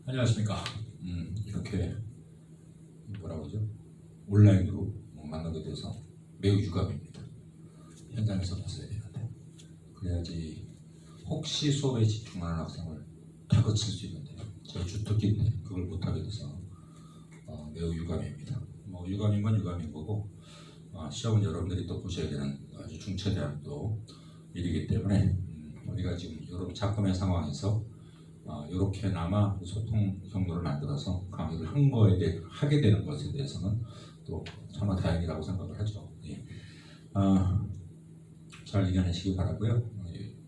안녕하십니까. 이렇게 뭐라고 그러죠? 온라인으로 만나게 돼서 매우 유감입니다. 현장에서 봤어야 되는데 그래야지 혹시 수업에 집중하는 학생을 다그칠 수 있는데 제가 주특기인데 그걸 못하게 돼서 매우 유감입니다. 유감인 건 유감인 거고 시험은 여러분들이 또 보셔야 되는 아주 중차대한 또 일이기 때문에 우리가 지금 이런 작품의 상황에서 이렇게나마 소통 경로를 만들어서 강의를 하게 되는 것에 대해서는 또 정말 다행이라고 생각을 하죠. 예. 잘 이겨내시기 바라고요.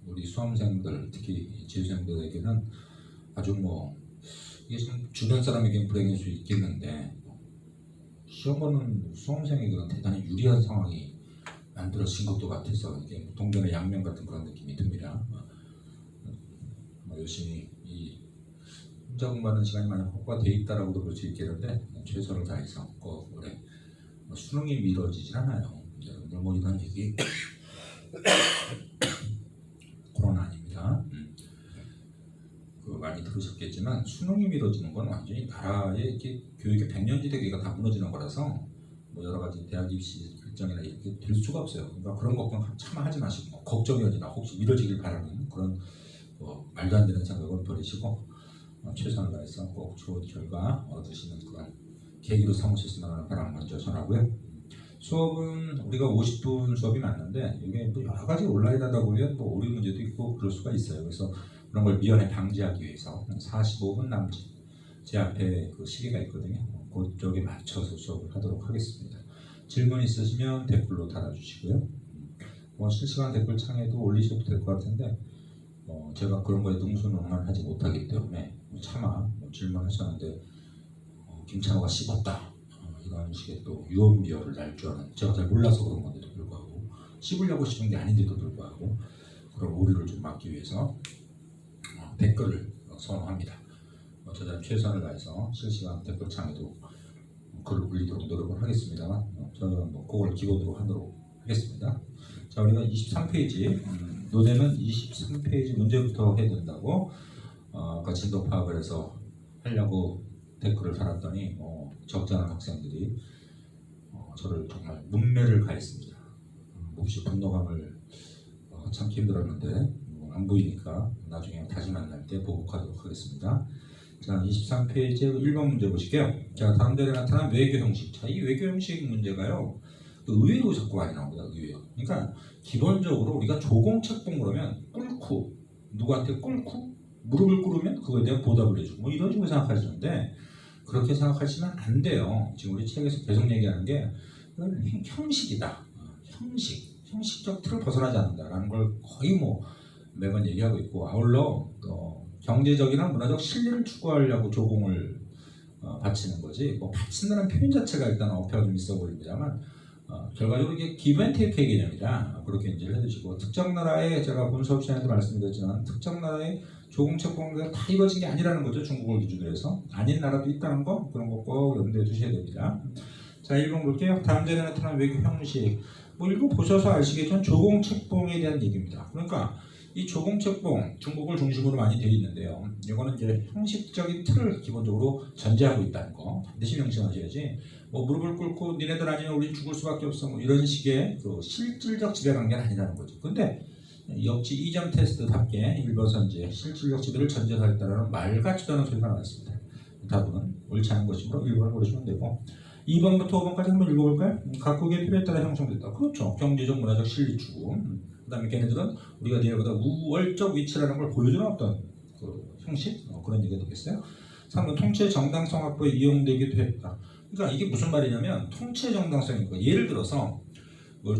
우리 수험생들, 특히 재수생들에게는 아주 이게 좀 주변 사람에게는 불행일 수 있겠는데 시험 보는 수험생에게는 대단히 유리한 상황이 만들어진 것도 같아서 이게 동전의 양면 같은 그런 느낌이 듭니다. 열심히 혼자 공부하는 시간이 많이 확보되어 있다라고도 볼 수 있겠는데 최선을 다해서 꼭 올해 수능이 미뤄지진 않아요. 여러분들 이런 얘기 코로나 아닙니다. 많이 들으셨겠지만 수능이 미뤄지는 건 완전히 나라의 교육의 백년지대계가 다 무너지는 거라서 여러 가지 대학 입시 결정이나 이렇게 될 수가 없어요. 그러니까 그런 걱정 차마 하지 마시고 걱정이 아니라 혹시 미뤄지길 바라는 그런 말도 안 되는 생각을 버리시고 최선을 다해서 꼭 좋은 결과 얻으시는 그런 계기로 삼으셨으면 하는 바람 먼저 전하고요. 수업은 우리가 50분 수업이 맞는데 이게 여러 가지 온라인 하다 보면 오류 문제도 있고 그럴 수가 있어요. 그래서 그런 걸 미연에 방지하기 위해서 45분 남짓 제 앞에 그 시계가 있거든요. 그쪽에 맞춰서 수업을 하도록 하겠습니다. 질문 있으시면 댓글로 달아주시고요. 실시간 댓글 창에도 올리셔도 될 것 같은데 제가 그런 거에 능수능란하지 못하기 때문에 차마 질문하셨는데 김찬호가 씹었다 이런 식의 또 유언비어를 날 줄 아는 제가 잘 몰라서 그런 건데도 불구하고 씹으려고 씹은 게 아닌데도 불구하고 그런 오류를 좀 막기 위해서 댓글을 선호합니다. 저는 최선을 다해서 실시간 댓글창에도 글을 올리도록 노력을 하겠습니다만 저는 그걸 기본으로 하도록 하겠습니다. 자, 우리가 23페이지 노래는 23페이지 문제부터 해야 된다고 아까 진도 파악을 해서 하려고 댓글을 달았더니 적지 않은 학생들이 저를 정말 문매를 가했습니다. 몹시 분노감을 참기 힘들었는데 안 보이니까 나중에 다시 만날 때 보복하도록 하겠습니다. 자, 23페이지 1번 문제 보실게요. 자, 다음 자리에 나타난 외교 형식. 자, 이 외교 형식 문제가요. 의외로 자꾸 많이 나옵니다. 의외로. 그러니까 기본적으로 우리가 조공책봉 그러면 꿇고 누구한테 꿇고 무릎을 꿇으면 그거에 대한 보답을 해주고 이런 식으로 생각하시는데 그렇게 생각하시면 안 돼요. 지금 우리 책에서 계속 얘기하는 게 형식이다. 형식적 틀을 벗어나지 않는다라는 걸 거의 매번 얘기하고 있고 아울러 경제적이나 문화적 실리를 추구하려고 조공을 바치는 거지 바친다는 표현 자체가 일단 어폐가 좀 있어 보입니다만 결과적으로 이게 기브앤테이크의 개념이라 그렇게 인지를 해두시고 특정 나라의 제가 본 수업 시간에도 말씀드렸지만 특정 나라의 조공책봉이 다 이루어진 게 아니라는 거죠. 중국을 기준으로 해서 아닌 나라도 있다는 거 그런 거 꼭 염두에 두셔야 됩니다. 자, 1번 볼게요. 다음 자리에 나타난 외교 형식 읽어보셔서 아시겠지만 조공책봉에 대한 얘기입니다. 그러니까 이 조공책봉 중국을 중심으로 많이 되어 있는데요. 이거는 이제 형식적인 틀을 기본적으로 전제하고 있다는 거 반드시 명심하셔야지 무릎을 꿇고 니네들 아니면 우리 죽을 수밖에 없어 이런 식의 그 실질적 지배관계는 아니라는 거죠. 근데 역시 2점 테스트답게 1번 선지에 실질적 지배를 전제로 했다는 말 같지도 않은 소리가 나왔습니다. 답은 옳지 않은 것이므로 1번을 고르시면 되고 2번부터 5번까지 한번 읽어볼까요? 각국의 필요에 따라 형성됐다. 그렇죠. 경제적, 문화적 실리 추구. 그 다음에 걔네들은 우리가 니네보다 우월적 위치라는 걸 보여주는 어떤 그 형식? 그런 얘기가 되겠어요. 3번 통치 정당성 확보에 이용되기도 했다. 그러니까 이게 무슨 말이냐면 통치 정당성이고 예를 들어서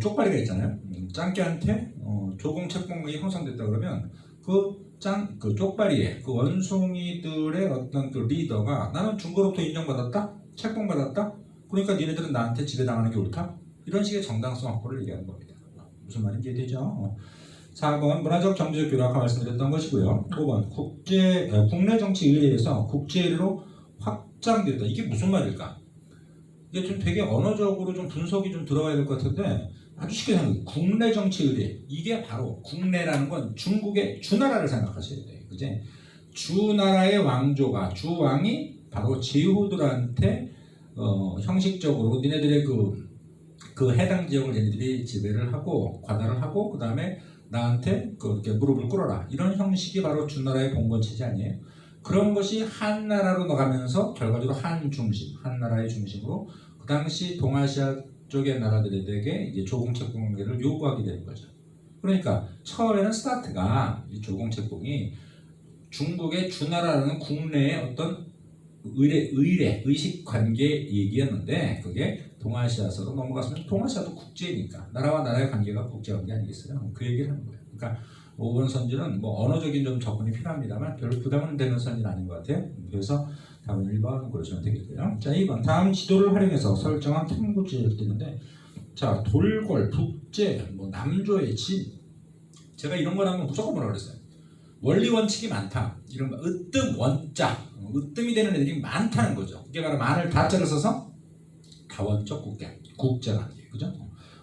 쪽발이가 있잖아요. 짱깨한테 조공책봉이 형성됐다 그러면 그 쪽발이의 그 원숭이들의 어떤 그 리더가 나는 중국으로부터 인정받았다? 책봉받았다? 그러니까 니네들은 나한테 지배당하는 게 옳다? 이런 식의 정당성 확보를 얘기하는 겁니다. 무슨 말인지 이해되죠? 4번 문화적 경제적 교류 아까 말씀드렸던 것이고요. 5번 국내 정치 의례에서 국제의례로 확장됐다. 이게 무슨 말일까? 이게 좀 되게 언어적으로 좀 분석이 좀 들어가야 될 것 같은데 아주 쉽게 생각해요. 국내 정치 의례 이게 바로 국내라는 건 중국의 주나라를 생각하셔야 돼요. 그지? 주나라의 왕조가 주왕이 바로 제후들한테 형식적으로 니네들의 그 해당 지역을 얘네들이 지배를 하고 관할을 하고 그 다음에 나한테 그렇게 무릎을 꿇어라 이런 형식이 바로 주나라의 봉건 체제 아니에요. 그런 것이 한나라로 나가면서 결과적으로 한 중심, 한나라의 중심으로 그 당시 동아시아 쪽의 나라들에게 이제 조공채공 관계를 요구하게 되는 거죠. 그러니까 처음에는 스타트가 이 조공채공이 중국의 주나라라는 국내의 어떤 의식 관계 얘기였는데 그게 동아시아서로 넘어갔으면 동아시아도 국제니까 나라와 나라의 관계가 국제 관계 아니겠어요? 그 얘기를 하는 거예요. 그러니까 5번 선지는 뭐 언어적인 좀 접근이 필요합니다만 별로 부담은 되는 선지는 아닌 것 같아요. 그래서 답은 1번 고르시면 되겠고요. 자 2번 다음 지도를 활용해서 설정한 탐구지역이 되는데 자 돌궐, 북제, 뭐 남조의 진 제가 이런 거라면 무조건 뭐라 그랬어요? 원리 원칙이 많다. 이런 거 으뜸 원자 으뜸이 되는 애들이 많다는 거죠. 그게 바로 많을 다자를 써서 다원적 국제관계 그죠?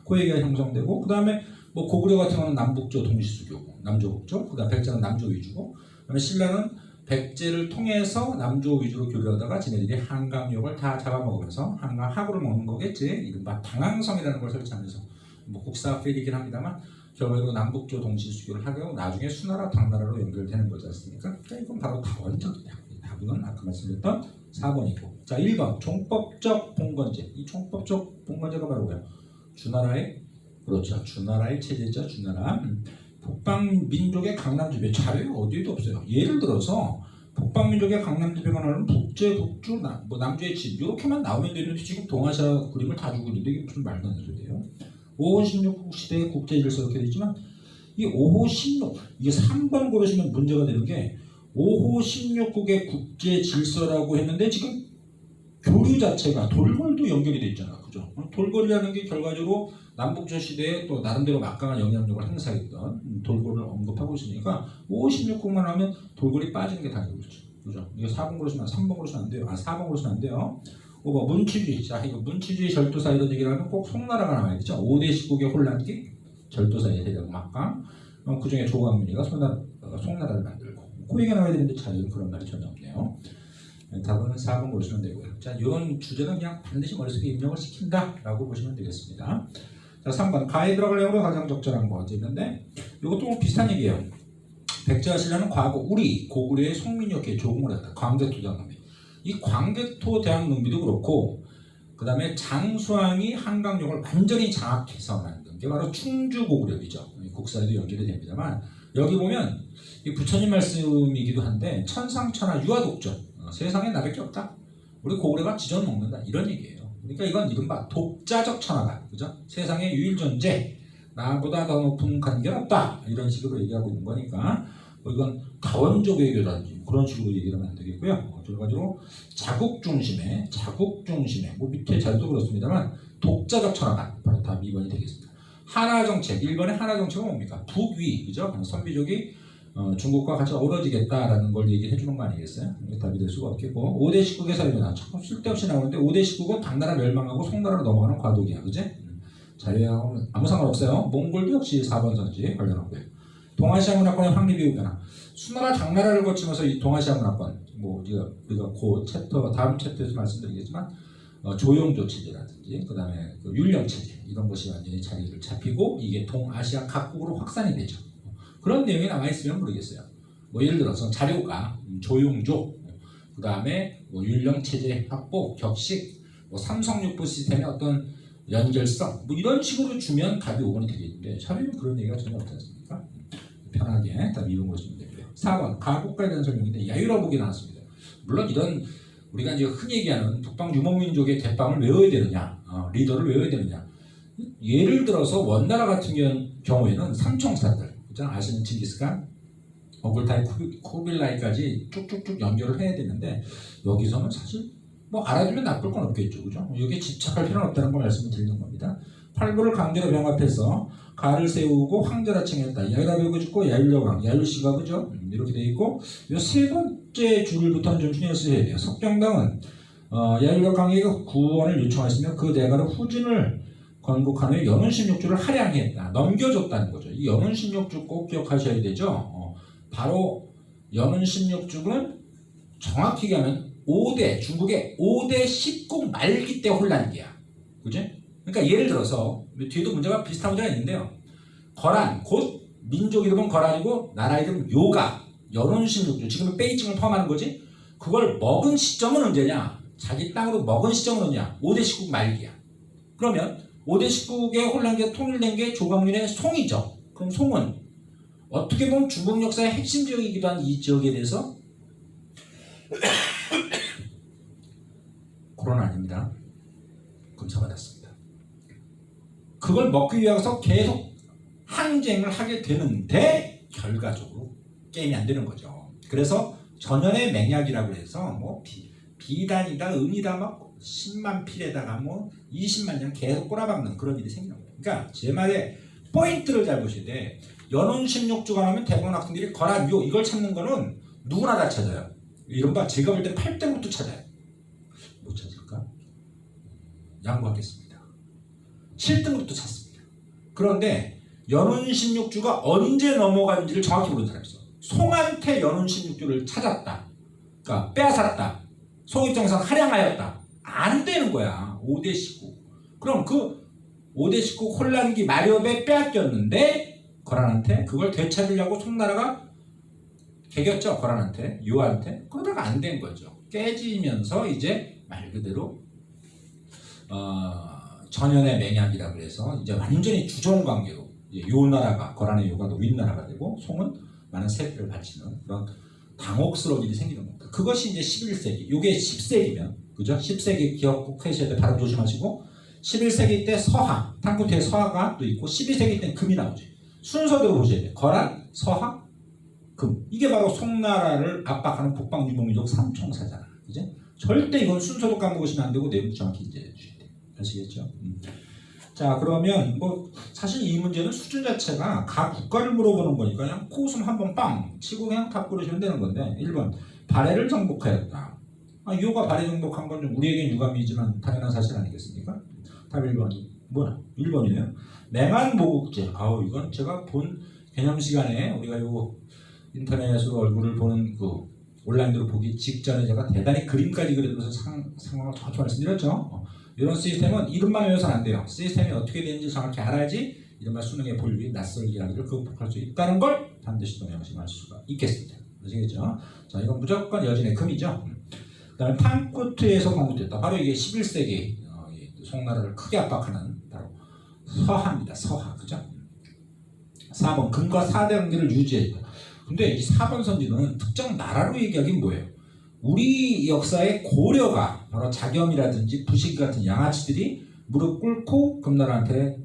그 얘기가 형성되고 그 다음에 뭐 고구려 같은 경우는 남북조 동시수교고 남조북조 그 다음 백제는 남조 위주고 그 다음에 신라는 백제를 통해서 남조 위주로 교류하다가 지네들이 한강역을 다 잡아먹으면서 한강 하구를 먹는 거겠지. 이른바 당항성이라는 걸 설치하면서 뭐 국사필이긴 합니다만 결국으로 남북조 동시수교를 하고 나중에 수나라 당나라로 연결되는 거지 않습니까? 그러니까 이건 바로 다원적이다. 답은 아까 말씀드렸던 4번이고 자 1번 종법적 봉건제 이 종법적 봉건제가 바로 뭐야? 주나라의 그렇죠. 주나라의 체제죠. 주나라 북방민족의 강남지배 자료가 어디에도 없어요. 예를 들어서 북방민족의 강남지배가 나오면 북제, 북주, 뭐 남주의 진 이렇게만 나오면 되는데 지금 동아시아 그림을 다 주고 있는데 이게 무슨 말도 안 되는 소리예요. 5호 16국 시대의 국제질서 이렇게 되지만 이 5호 16 이게 3번 고르시면 문제가 되는 게 5호 16국의 국제질서라고 했는데 지금 교류 자체가 돌궐도 연결이 돼 있잖아. 그죠? 돌궐이라는 게 결과적으로 남북조 시대에 또 나름대로 막강한 영향력을 행사했던 돌궐을 언급하고 있으니까 5호 16국만 하면 돌궐이 빠지는 게 당연히 그렇죠. 그죠? 이거 4번 고르시면 3번 고르시면 안 돼요. 4번 고르시면 안 돼요. 5번 문치주의. 자, 이거 문치주의 절도사 이런 얘기를 하면 꼭 송나라가 나와야 되죠. 5대 19의 혼란기 절도사의 대적 막강. 그 중에 조광민이가 송나라를 만들고 그 얘기가 나와야 되는데 자료는 그런 말이 전혀 없네요. 답은 4번 보시면 되고요. 자, 이런 주제는 그냥 반드시 머릿속에 입력을 시킨다라고 보시면 되겠습니다. 자, 3번 가에 들어갈 내용으로 가장 적절한 거 있는데 이것도 비슷한 얘기예요. 백제와 신라는 과거 우리 고구려의 송민혁에 조공을 했다. 광개토 대학 놈이. 이 광개토 대학 놈비도 그렇고 그 다음에 장수왕이 한강역을 완전히 장악해서 만든 게 바로 충주 고구려이죠. 국사에도 연결이 됩니다만 여기 보면 이 부처님 말씀이기도 한데 천상천하 유아독존 세상에 나밖에 없다. 우리 고구려가 지전 먹는다 이런 얘기예요. 그러니까 이건 이른바 독자적 천하다. 그죠? 세상의 유일존재 나보다 더 높은 관계는 없다. 이런 식으로 얘기하고 있는 거니까 이건 다원적 외교라든지 그런 식으로 얘기를 하면 안 되겠고요. 결과적으로 자국 중심의 뭐 밑에 자료도 그렇습니다만 독자적 천하다. 바로 답 2번이 되겠습니다. 한화 정책 1번의 한화 정책은 뭡니까? 북위 그죠? 선비족이 중국과 같이 어우러지겠다라는 걸 얘기해 주는 거 아니겠어요? 답이 될 수가 없겠고 5대 19의 사례가 참 쓸데없이 나오는데 5대 19은 당나라 멸망하고 송나라로 넘어가는 과도기야. 그지? 자료하고는 아무 상관없어요. 몽골도 역시 4번 선지에 관련하고요. 동아시아 문화권의 확립 이후 변화. 수나라 당나라를 거치면서 이 동아시아 문화권 뭐 우리가 그 챕터 다음 챕터에서 말씀드리겠지만 조용조 체제라든지 그 다음에 그 율령 체제 이런 것이 완전히 자리를 잡히고 이게 동아시아 각국으로 확산이 되죠. 그런 내용이 나와 있으면 모르겠어요. 뭐 예를 들어서 자료가 조용조, 그 다음에 뭐 율령 체제 확보, 격식, 뭐 삼성육부 시스템의 어떤 연결성, 뭐 이런 식으로 주면 답이 5번이 되겠는데 자료는 그런 얘기가 전혀 없지 않습니까? 편하게 답 2번 보시면 되고요. 4번 가국가에 대한 설명인데 야유라복이 나왔습니다. 물론 이런 우리가 이제 흔히 얘기하는 북방 유목민족의 대빵을 외워야 되느냐, 리더를 외워야 되느냐. 예를 들어서 원나라 같은 경우에는 삼총사들 아시는 징기스칸, 오글타이, 쿠빌라이까지 쭉쭉쭉 연결을 해야 되는데 여기서는 사실 뭐 알아두면 나쁠 건 없겠죠, 그죠? 여기에 집착할 필요는 없다는 걸 말씀을 드리는 겁니다. 팔부를 강제로 병합해서 가를 세우고 황제라 칭했다. 야유라벽을 짓고 야율여왕, 야율씨가 그죠? 이렇게 돼 있고 이 세 번째 줄부터는 좀 신경 쓰셔야 돼요. 석병당은 야율여 강에게 구원을 요청했으며 그 대가로 후진을 건국한 후에 연운 16주를 할양했다. 넘겨줬다는 거죠. 이 연운 16주 꼭 기억하셔야 되죠. 바로 연운 16주는 정확히 얘기하면 5대 중국의 5대 19 말기 때 혼란기야. 그지? 그러니까 예를 들어서 뒤에도 문제가 비슷한 문제가 있는데요. 거란 곧 민족 이름은 거란이고 나라 이름 요가 연운 16주 지금 베이징을 포함하는 거지. 그걸 먹은 시점은 언제냐? 자기 땅으로 먹은 시점은 언제냐? 5대 19 말기야. 그러면 5대 19의 혼란기가 통일된 게 조광윤의 송이죠. 그럼 송은 어떻게 보면 중국 역사의 핵심 지역이기도 한 이 지역에 대해서 코로나 아닙니다. 검사받았습니다. 그걸 먹기 위해서 계속 항쟁을 하게 되는데 결과적으로 게임이 안 되는 거죠. 그래서 전연의 맹약이라고 해서 뭐 비단이다 은이다 막 10만 필에다가 뭐 20만 년 계속 꼬라박는 그런 일이 생기는 거예요. 그러니까 제 말에 포인트를 잘 보셔야 돼. 연운 16주가 나오면 대부분 학생들이 거란 요 이걸 찾는 거는 누구나 다 찾아요. 이른바 제가 볼 때 8등부터 찾아요. 못 찾을까? 양보하겠습니다. 7등부터 찾습니다. 그런데 연운 16주가 언제 넘어간지를 정확히 모르는 사람이 있어. 송한테 연운 16주를 찾았다. 그러니까 빼앗았다. 송 입장에서 할양하였다. 안 되는 거야. 5대 19. 그럼 그 5대 19 혼란기 마렵에 빼앗겼는데 거란한테 그걸 되찾으려고 송나라가 개겼죠. 거란한테, 요한테. 그러다가 안 된 거죠. 깨지면서 이제 말 그대로 전연의 맹약이라고 해서 이제 완전히 주종 관계로 요 나라가 거란의 요가 윗나라가 되고 송은 많은 세패를 바치는 그런 당혹스러운 일이 생기는 겁니다. 그것이 이제 11세기. 이게 10세기면 그죠? 10세기 기억 꼭 하셔야 돼. 발음 조심하시고 11세기 때 서하, 탕구트의 서하가 또 있고 12세기 때 금이 나오죠. 순서대로 보셔야 돼. 거란, 서하, 금. 이게 바로 송나라를 압박하는 북방유목민족 삼총사잖아. 그죠? 절대 이건 순서도 까먹으시면 안 되고 내부 정확히 이제 해주셔야 돼. 아시겠죠? 자, 그러면 뭐 사실 이 문제는 수준 자체가 각 국가를 물어보는 거니까 그냥 코웃음 한번 빵 치고 그냥 답 고르시면 되는 건데 1번 발해를 정복하였다. 요가 발해 정복한 건 좀 우리에겐 유감이지만 당연한 사실 아니겠습니까? 답 1번이 뭐야? 1번이네요. 맹한 모국제. 이건 제가 본 개념 시간에 우리가 요 인터넷으로 얼굴을 보는 그 온라인으로 보기 직전에 제가 대단히 그림까지 그려서 상황을 정확히 말씀드렸죠. 이런 시스템은 이름만 외워서는 안 돼요. 시스템이 어떻게 되는지 정확히 알아야지 이른바 수능의 볼륨 낯설기 이야기를 극복할 수 있다는 걸 반드시 또 명심할 수가 있겠습니다. 아시겠죠? 자, 이건 무조건 여진의 금이죠. 그 다음에 탕쿠트에서 건국됐다. 바로 이게 11세기 송나라를 크게 압박하는 바로 서하입니다. 서하. 그죠? 4번 금과 4대 관계를 유지했다. 근데 이 4번 선지는 특정 나라로 얘기하긴 뭐예요? 우리 역사의 고려가 바로 자겸이라든지 부식 같은 양아치들이 무릎 꿇고 금나라한테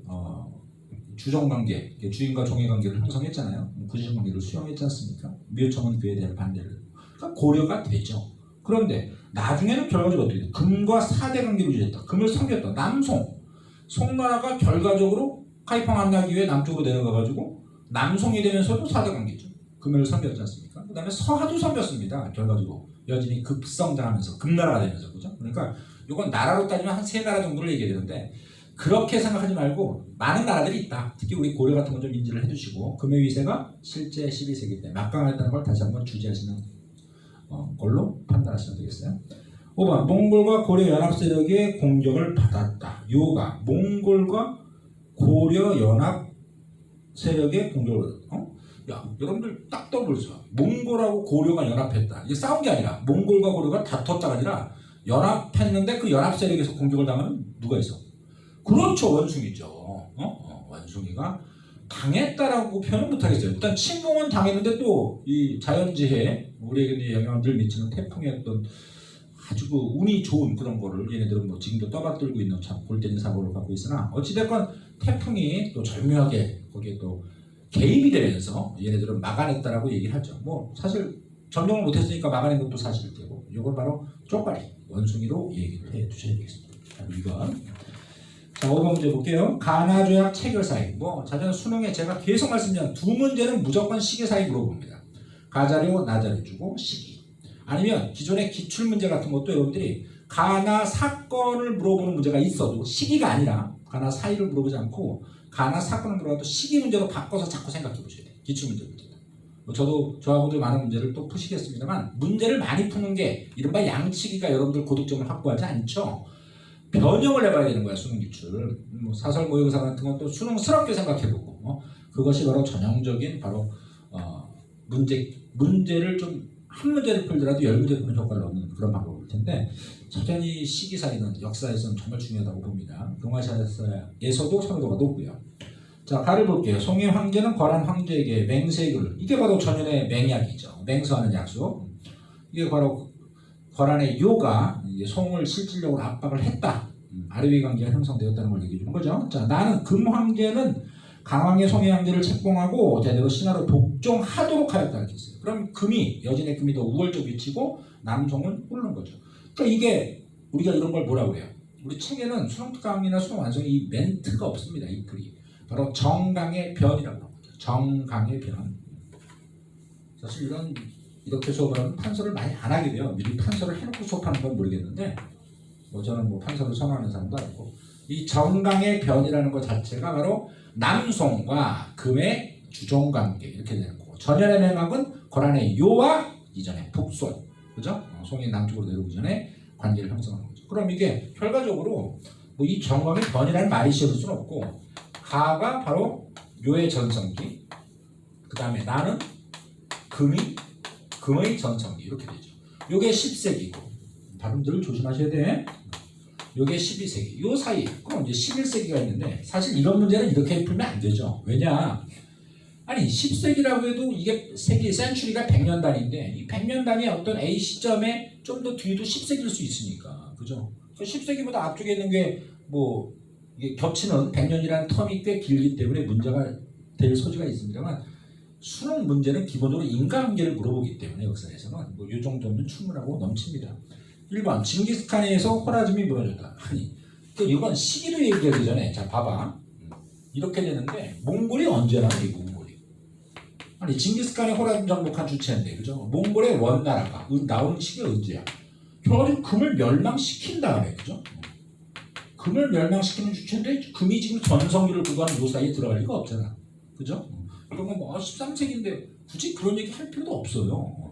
주정관계, 주인과 종의 관계를 형성했잖아요. 부식관계를 수용했지 않습니까? 묘청은 그에 대한 반대를. 그러니까 고려가 되죠. 그런데 나중에는 결과적으로 어떻게 돼? 금과 4대 관계를 유지했다. 금을 섬겼다. 남송. 송나라가 결과적으로 카이펑 함락이 위해 남쪽으로 내려가가지고 남송이 되면서도 4대 관계죠. 금을 섬겼지 않습니까? 그 다음에 서하도 섬겼습니다. 결과적으로. 여진이 급성장하면서 금나라가 되면서. 그죠? 그러니까 이건 나라로 따지면 한 3나라 정도를 얘기해야 되는데 그렇게 생각하지 말고 많은 나라들이 있다. 특히 우리 고려 같은 건 좀 인지를 해주시고 금의 위세가 실제 12세기 때 막강했다는 걸 다시 한번 주지하시는 걸로 판단하시면 되겠어요. 5번 몽골과 고려 연합 세력의 공격을 받았다. 요가 몽골과 고려 연합 세력의 공격을 야, 여러분들 딱 떠보세요. 몽골하고 고려가 연합했다. 이게 싸운 게 아니라 몽골과 고려가 다퉜다가 아니라 연합했는데 그 연합 세력에서 공격을 당하면 누가 있어? 그렇죠. 원숭이죠. 원숭이가 당했다라고 표현은 못하겠어요. 일단 침공은 당했는데 또 이 자연재해 우리에게 영향을 늘 미치는 태풍의 어떤 아주 그 운이 좋은 그런 거를 얘네들은 뭐 지금도 떠받들고 있는 참 골때리는 사고를 갖고 있으나 어찌됐건 태풍이 또 절묘하게 거기에 또 개입이 되면서 얘네들은 막아냈다라고 얘기를 하죠. 뭐 사실 점령을 못했으니까 막아낸 것도 사실일 테고 이걸 바로 쪽발이 원숭이로 얘기를 해 주셔야 되겠습니다. 2번. 자, 5번 문제 볼게요. 가나조약 체결사이. 뭐 자전 수능에 제가 계속 말씀드린 두 문제는 무조건 시계사이 물어봅니다. 가자료, 나자료 주고 시기. 아니면 기존의 기출문제 같은 것도 여러분들이 가나 사건을 물어보는 문제가 있어도 시기가 아니라 가나 사이를 물어보지 않고 가나 사건을 물어봐도 시기 문제로 바꿔서 자꾸 생각해 보셔야 돼요. 기출문제부터. 저도 저하고도 많은 문제를 또 푸시겠습니다만 문제를 많이 푸는 게 이른바 양치기가 여러분들 고득점을 확보하지 않죠. 변형을 해봐야 되는 거야 수능 기출. 사설 모의고사 같은 건 또 수능스럽게 생각해보고 그것이 바로 전형적인 바로 문제를 좀 한 문제를 풀더라도 10문제 푸는 효과를 얻는 그런 방법일 텐데 여전히 시기사회는 역사에서는 정말 중요하다고 봅니다. 동아시아에서도 선호도가 높고요. 자, 가를 볼게요. 송해 황제는 거란 황제에게 맹세글, 이게 바로 전현의 맹약이죠. 맹서하는 약속. 이게 바로 거란의 요가 송을 실질적으로 압박을 했다. 아르비 관계가 형성되었다는 걸 얘기해 주는 거죠. 자, 나는 금 황제는 강왕의 송해 황제를 책봉하고 대대로 신하로 복종하도록 하였다 이렇게 했어요. 그럼 금이 여진의 금이 더 우월적 위치고 남송은 옳는 거죠. 그러니까 이게 우리가 이런 걸 뭐라고 해요? 우리 책에는 수능특강이나 수능 완성에 이 멘트가 없습니다. 이 글이 바로 정강의 변이라고 합니다. 정강의 변. 사실 이렇게 수업을 하면 판서를 많이 안 하게 돼요. 미리 판서를 해놓고 수업하는 건 모르겠는데 저는 판서를 선호하는 사람도 아니고 이 정강의 변이라는 것 자체가 바로 남송과 금의 주종관계 이렇게 되는 거고 전현의 맹학은 거란의 요와 이전의 북송, 그죠? 송이 남쪽으로 내려오기 전에 관계를 형성하는 거죠. 그럼 이게 결과적으로 이 정강의 변이라는 말이 씌워질 수는 없고 가가 바로 요의 전성기, 그 다음에 나는 금의 전성기 이렇게 되죠. 요게 10세기고 발음들을 조심하셔야 돼. 요게 12세기 요 사이 그럼 이제 11세기가 있는데 사실 이런 문제는 이렇게 풀면 안 되죠. 왜냐? 아니 10세기라고 해도 이게 세기 센츄리가 100년 단위인데 이 100년 단위의 어떤 A 시점에 좀 더 뒤에도 10세기일 수 있으니까 그죠? 10세기보다 앞쪽에 있는 게 이게 겹치는 100년이라는 텀이 꽤 길기 때문에 문제가 될 소지가 있습니다만 수능 문제는 기본적으로 인과관계를 물어보기 때문에 역사에서는 이 정도면 충분하고 넘칩니다. 1번 징기스칸에서 호라즘이 무너졌다. 아니 이건 시기도 얘기하기 전에 자 봐봐 이렇게 되는데 몽골이 언제 나와 이 몽골이 아니 징기스칸이 호라즘 정복한 주체인데 그죠? 몽골의 원나라가 나오는 시기가 언제야? 결국 금을 멸망시킨 다음에 그죠? 금을 멸망시키는 주체인데 금이 지금 전성기를 구가하는 요 사이에 들어갈 리가 없잖아. 그죠? 그러면 13세기인데 굳이 그런 얘기 할 필요도 없어요.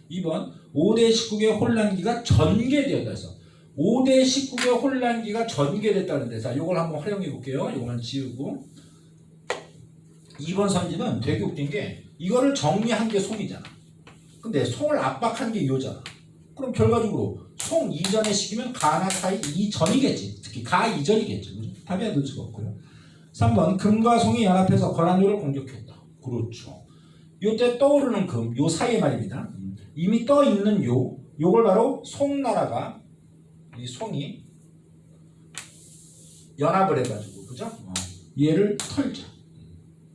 2번 5대 19개 혼란기가 전개되었다 해서 5대 19개 혼란기가 전개됐다는데 자 이걸 한번 활용해 볼게요. 이거만 지우고 2번 선지는 되게 웃긴 게 이거를 정리한 게 송이잖아. 근데 송을 압박한 게 요잖아. 그럼 결과적으로 송 이전의 시기면 가나 사이 이전이겠지. 특히 가 이전이겠죠. 답이 안 될 수가 없고요. 3번 금과 송이 연합해서 거란요를 공격했다. 그렇죠. 요때 떠오르는 금, 요 사이에 말입니다. 이미 떠 있는 요걸 바로 송나라가 이 송이 연합을 해가지고 그죠? 얘를 털죠.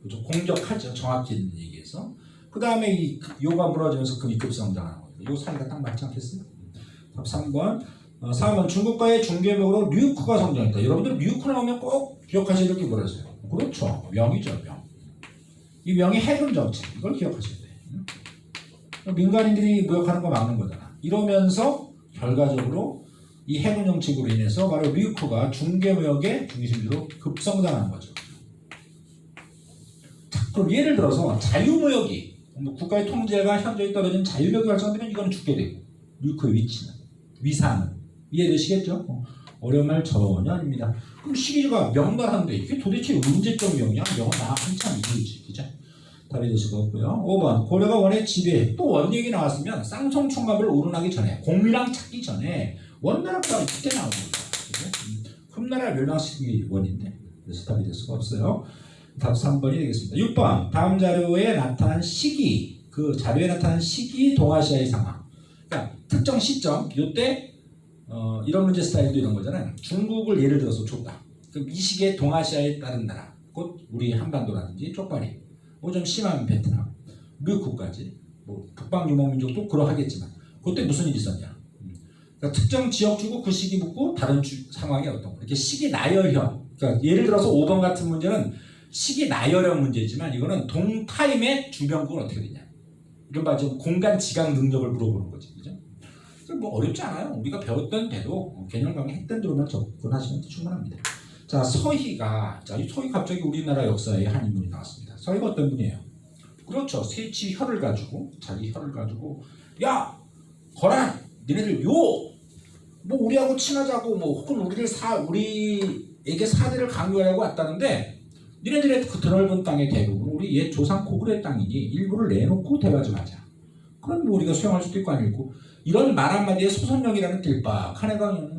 그죠? 공격하죠. 정확히 있는 얘기에서. 그 다음에 이 요가 무너지면서 금이 급성장하는 거예요. 요 사이가 딱 맞지 않겠어요? 3번 4번 중국과의 중개벽으로 류크가 성장했다. 여러분들 류크 나오면 꼭 기억하셔야 될 게 뭐라서요? 그렇죠. 명이죠. 명. 이 명이 해군 정책. 이걸 기억하셔야 돼요. 민간인들이 무역하는 거 막는 거잖아. 이러면서 결과적으로 이 해군 정책으로 인해서 바로 류크가 중개무역의 중심지로 급성장하는 거죠. 자, 그럼 예를 들어서 자유무역이 국가의 통제가 현저히 떨어진 자유무역이 발생하면 이거는 죽게 되고 류크의 위치는 위상은 이해되시겠죠? 어려운 말 전혀 아닙니다. 그럼 시기가 명나라인데 이게 도대체 문제점 명이야? 명은 나 한참 이해지, 그죠? 답이 될 수가 없고요. 5번 고려가 원의 지배 또 원 얘기 나왔으면 쌍송총갑을 오른하기 전에 공미랑 찾기 전에 원나라가 그때 나오는 거죠. 금나라 멸망시킨 게 원인데 그래서 답이 될 수가 없어요. 답 3번이 되겠습니다. 6번 다음 자료에 나타난 시기 그 자료에 나타난 시기 동아시아의 상황 그러니까 특정 시점 요때 이런 문제 스타일도 이런 거잖아요. 중국을 예를 들어서 줬다. 그럼 이 시기에 동아시아의 다른 나라 곧 우리 한반도라든지 쪽발이 좀 심한 베트남, 류크까지 북방 유목민족도 그러하겠지만 그때 무슨 일이 있었냐? 그러니까 특정 지역 주고 그 시기 묻고 다른 상황이 어떤 거 이렇게 시기 나열형 그러니까 예를 들어서 5번 같은 문제는 시기 나열형 문제지만 이거는 동타임의 주변국은 어떻게 되냐? 이른바 좀 공간 지각 능력을 물어보는 거지, 그죠? 어렵지 않아요. 우리가 배웠던 대로 개념 강의 했던 대로만 접근하시면 충분합니다. 자, 서희가 이 서희 갑자기 우리나라 역사에 한 인물이 나왔습니다. 서희가 어떤 분이에요? 그렇죠. 세치 혀를 가지고 자기 혀를 가지고 야 거란 니네들 요 뭐 우리하고 친하자고 뭐 혹은 우리에게 사대를 강요하려고 왔다는데 니네들의 그 드넓은 땅의 대부분 우리 옛 조상 고구려의 땅이니 일부를 내놓고 대화 좀 하자. 그럼 뭐 우리가 수용할 수도 있고 아니고 이런 말 한마디에 소선영이라는 띨박한 애가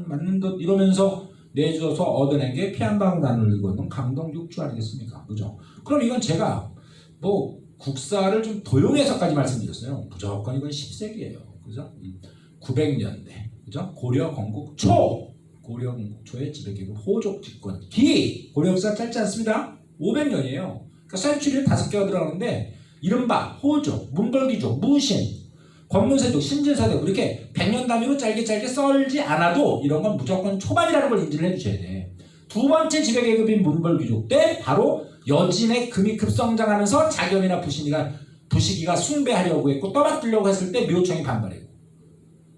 맞는 듯 이러면서 내줘서 얻어낸 게 피 한 방울 안 흘리고 있는 강동육주 아니겠습니까? 그죠? 그럼 이건 제가 뭐 국사를 좀 도용해서까지 말씀드렸어요. 무조건 이건 10세기예요. 그죠? 900년대. 그죠? 고려 건국 초! 고려 건국 초의 지배계급 호족 집권 기! 고려 역사 짧지 않습니다. 500년이에요. 그러니까 센츄리는 5개가 들어가는데 이른바 호족, 문벌귀족, 무신, 권문세족, 신진사대국 이렇게 100년 단위로 짧게 썰지 않아도 이런 건 무조건 초반이라는 걸 인지를 해주셔야 돼. 두 번째 지배계급인 문벌귀족 때 바로 여진의 금이 급성장하면서 자겸이나 부시기가 숭배하려고 했고 떠받들려고 했을 때 묘청이 반발했고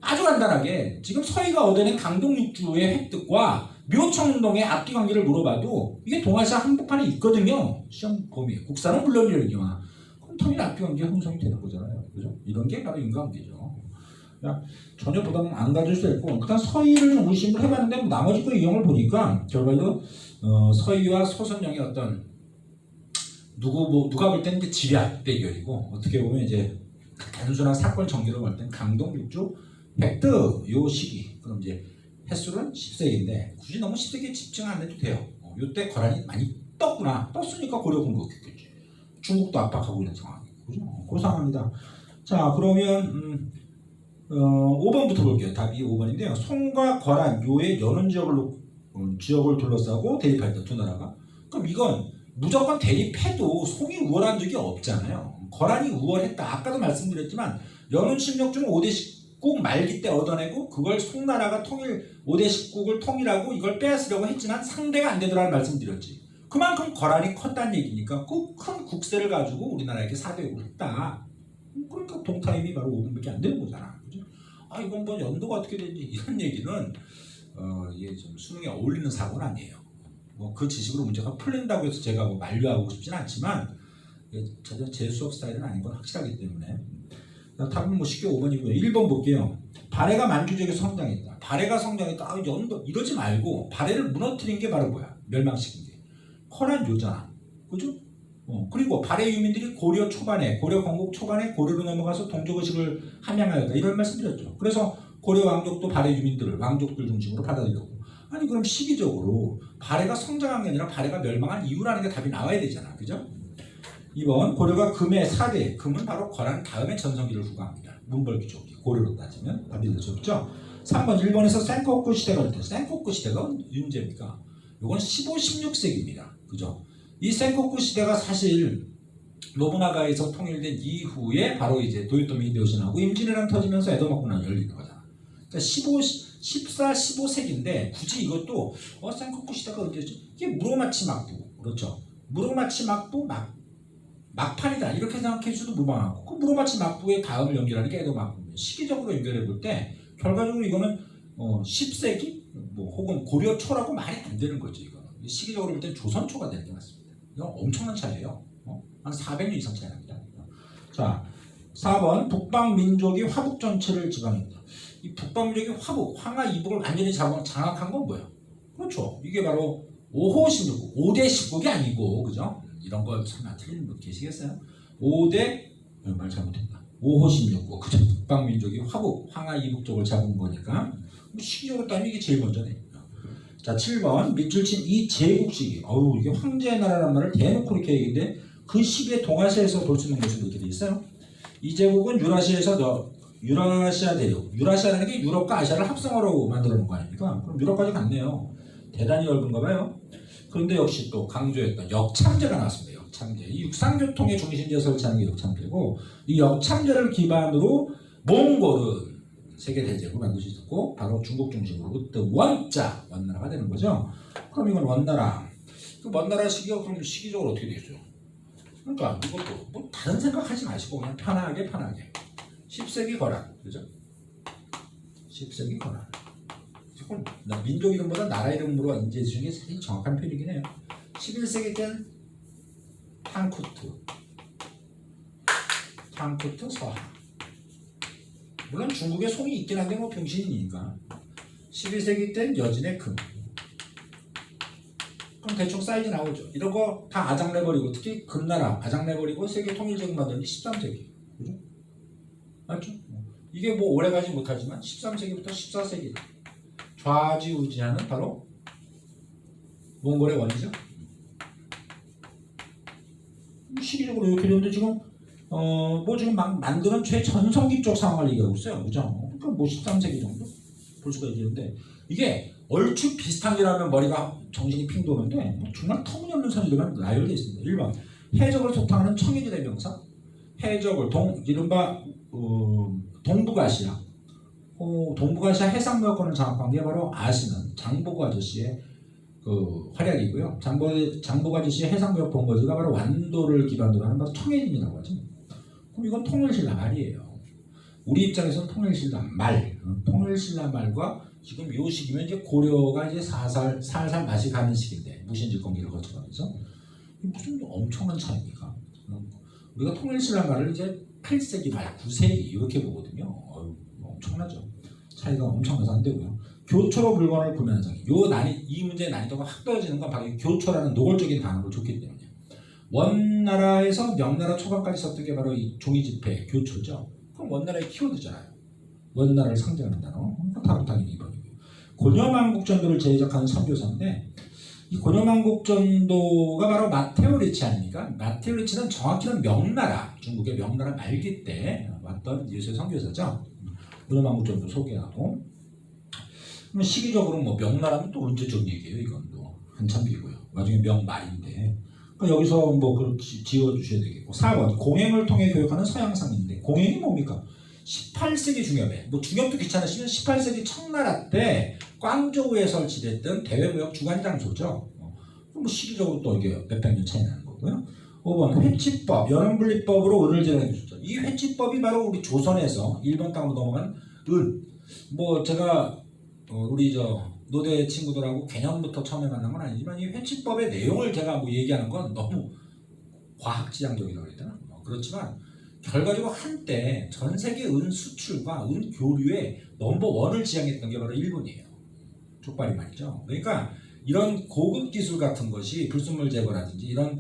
아주 간단하게 지금 서희가 얻어낸 강동육주의 획득과 묘청운동의 앞뒤 관계를 물어봐도 이게 동아시아 한복판에 있거든요. 시험 범위 국사는 물론이거든요. 그럼 통일 앞뒤 관계 형성이 되는 거잖아요. 그죠? 이런 게 바로 인과관계죠. 전혀 부담 안 가질 수 있고 일단 서희를 의심을 해봤는데 나머지 그 이용을 보니까 결과적으로 서희와 소선영의 어떤 누가 볼 때는 지략 대결이고 어떻게 보면 이제 단순한 사건 전개로 볼 때는 강동육주 획득 요 시기 그럼 이제 횟수는 10세기인데 굳이 너무 10세기에 집중 안 해도 돼요. 요때 거란이 많이 떴으니까 고려 공격했겠지. 중국도 압박하고 있는 상황이고 그죠? 그 상황입니다. 자 그러면 5번부터 볼게요. 답이 5번인데요. 송과 거란 요의 연원 지역을 둘러싸고 대립할 때 두 나라가 그럼 이건 무조건 대립해도 송이 우월한 적이 없잖아요. 거란이 우월했다. 아까도 말씀드렸지만 연운 침략 중 5대 10국 말기 때 얻어내고 그걸 송나라가 5대 10국을 통일하고 이걸 빼앗으려고 했지만 상대가 안 되더라는 말씀드렸지. 그만큼 거란이 컸다는 얘기니까 그 큰 국세를 가지고 우리나라에게 사대국을 했다. 그러니까 동타임이 바로 5분밖에 안 되는 거잖아. 그죠? 이건 뭐 연도가 어떻게 되는지 이런 얘기는 이게 좀 수능에 어울리는 사고는 아니에요. 뭐 그 지식으로 문제가 풀린다고 해서 제가 뭐 만류하고 싶진 않지만 제 수업 스타일은 아닌 건 확실하기 때문에 답은 뭐 쉽게 5번이고요. 1번 볼게요. 발해가 만주족에서 성장했다. 발해가 성장했다. 연도 이러지 말고 발해를 무너뜨린 게 바로 뭐야? 멸망시킨 게. 허란 요잖아. 그죠? 그리고 발해 유민들이 고려 건국 초반에 고려로 넘어가서 동족의식을 함양하였다. 이런 말씀 드렸죠. 그래서 고려 왕족도 발해 유민들을 왕족들 중심으로 받아들였고 아니 그럼 시기적으로 발해가 성장한 게 아니라 발해가 멸망한 이유라는 게 답이 나와야 되잖아. 그죠? 2번 고려가 금의 4대 금은 바로 거란 다음에 전성기를 후가합니다. 문벌귀족이 고려로 따지면 답이 되죠. 3번 일본에서 센코쿠 시대가 있대. 센코쿠 시대가 언제입니까? 이건 15, 16세기입니다. 그죠? 이 센코쿠 시대가 사실 노부나가에서 통일된 이후에 바로 이제 도요토미 히데요시하고 임진왜란 터지면서 에도 막군란이 열리는 거잖아. 그러니까 14, 15세기인데 굳이 이것도 센코쿠 시대가 언제지? 이게 무로마치 막부 그렇죠? 무로마치 막부 막판이다 이렇게 생각할 수도 무방하고 그 무로마치 막부의 다음을 연결하는 게 에도 막부입니다. 시기적으로 연결해 볼 때 결과적으로 이거는 10세기 뭐 혹은 고려 초라고 말이 안 되는 거죠. 이거는 시기적으로 볼 때 조선 초가 되는 게 맞습니다. 이건 엄청난 차이예요. 한 400년 이상 차이 납니다. 자, 4번 북방 민족이 화북 전체를 지방했다. 이 북방 민족이 황하 이북을 완전히 장악한 건 뭐예요? 그렇죠. 이게 바로 5호 16국, 5대 10국이 아니고 그죠? 이런 거 설마 틀리는 분 계시겠어요? 5대 말 잘못했다. 5호 16국 그죠? 북방 민족이 황하 이북 쪽을 잡은 거니까 시기적으로 따지면 이게 제일 먼저네. 자, 7번 밑줄 친 이 제국 시기. 이게 황제의 나라란 말을 대놓고 이렇게 얘기인데 그 시기에 동아시아에서 볼 수 있는 것이 이렇게 돼 있어요. 이 제국은 유라시아 대륙. 유라시아라는 게 유럽과 아시아를 합성어로 만들어 놓은 거 아닙니까? 그럼 유럽까지 갔네요. 대단히 넓은가 봐요. 그런데 역시 또 강조했던 역참제가 나왔습니다. 역참제. 이 육상교통의 중심지에 설치하는 게 역참제고 이 역참제를 기반으로 몽골은 세계 대제국을 만들 수 있었고 바로 중국 중심으로 원나라가 되는 거죠. 그럼 이건 원나라. 그 원나라 시기가 그럼 시기적으로 어떻게 되죠? 그러니까 이것도 뭐 다른 생각하지 마시고 그냥 편하게 10세기 거란 그죠? 10세기 거란. 민족 이름보다 나라 이름으로 인재 중에 사실 정확한 표현이긴 해요. 11세기 때는 탕쿠트 프랑크푸르트 서하. 물론 중국에 송이 있긴 한데 뭐 병신이니까. 12세기 땐 여진의 금. 그럼 대충 사이즈 나오죠. 이런 거 다 아작내버리고, 특히 금나라 아작내버리고 세계 통일제국 만든 게 13세기. 그죠? 맞죠? 이게 뭐 오래가지 못하지만 13세기부터 14세기 좌지우지하는 바로 몽골의 원이죠. 시기적으로 이렇게 되는데 지금 뭐 지금 막 만드는 최전성기 쪽 상황을 얘기하고 있어요. 그죠? 그러니까 뭐 13세기 정도 볼 수가 있는데 이게 얼추 비슷한 게라면 머리가 정신이 핑 도는데 정말 터무니없는 선지들만 나열되어 있습니다. 1번 해적을 소탕하는 청해지대 명사. 해적을 이른바 동북아시아 동북아시아 해상무역권을 장악한 게 바로 아시는 장보고 아저씨의 그 활약이고요. 장보고 아저씨의 해상무역 본거지가 바로 완도를 기반으로 하는 바로 청해진이라고 하죠. 그럼 이건 통일신라 말이에요. 우리 입장에서는 통일신라 말, 통일신라 말과 지금 이 시기면 이제 고려가 이제 살살 맛이 가는 시기인데 무신집권기를 거쳐가면서 무슨 엄청난 차이입니까? 우리가 통일신라 말을 이제 8세기 말, 9세기 이렇게 보거든요. 엄청나죠. 차이가 엄청나서 안 되고요. 교초로 물건을 구매하는 상이 이 문제의 난이도가 확 떨어지는 건 바로 이 교초라는 노골적인 단어를 줬기 때문에 원나라에서 명나라 초반까지 썼던 게 바로 이 종이지폐 교초죠. 그럼 원나라의 키워드잖아요. 원나라를 상징하는 단어. 바로 당연히 2번이고요. 고려만국전도를 제작하는 선교사인데 이 고려만국전도가 바로 마테오 리치 아닙니까? 마테오 리치는 정확히는 명나라, 중국의 명나라 말기 때 왔던 예수의 선교사죠. 고려만국전도 소개하고 시기적으로 뭐 명나라는 또 언제적 얘기예요. 이건 또 한참 뒤고요. 나중에 명말인데 그러니까 여기서 뭐 그렇게 지어주셔야 되겠고 4번 공행을 통해 교육하는 서양상인데 공행이 뭡니까? 18세기 중엽에 뭐 중엽도 귀찮으시면 18세기 청나라 때 광저우에 설치됐던 대외무역 주관 장소죠. 뭐 시기적으로 또 이게 몇백 년 차이 나는 거고요. 5번 회치법, 연원분리법으로 은을 제공해 주셨죠. 이 회치법이 바로 우리 조선에서 일본 땅으로 넘어간 은. 뭐 제가 우리 노대 친구들하고 개념부터 처음에 만난 건 아니지만 이 회치법의 내용을 제가 뭐 얘기하는 건 너무 과학지향적이라고 해야 되나? 그렇지만 결과적으로 한때 전 세계 은 수출과 은 교류의 넘버원을 지향했던 게 바로 일본이에요. 족발이 말이죠. 그러니까 이런 고급 기술 같은 것이 불순물 제거라든지 이런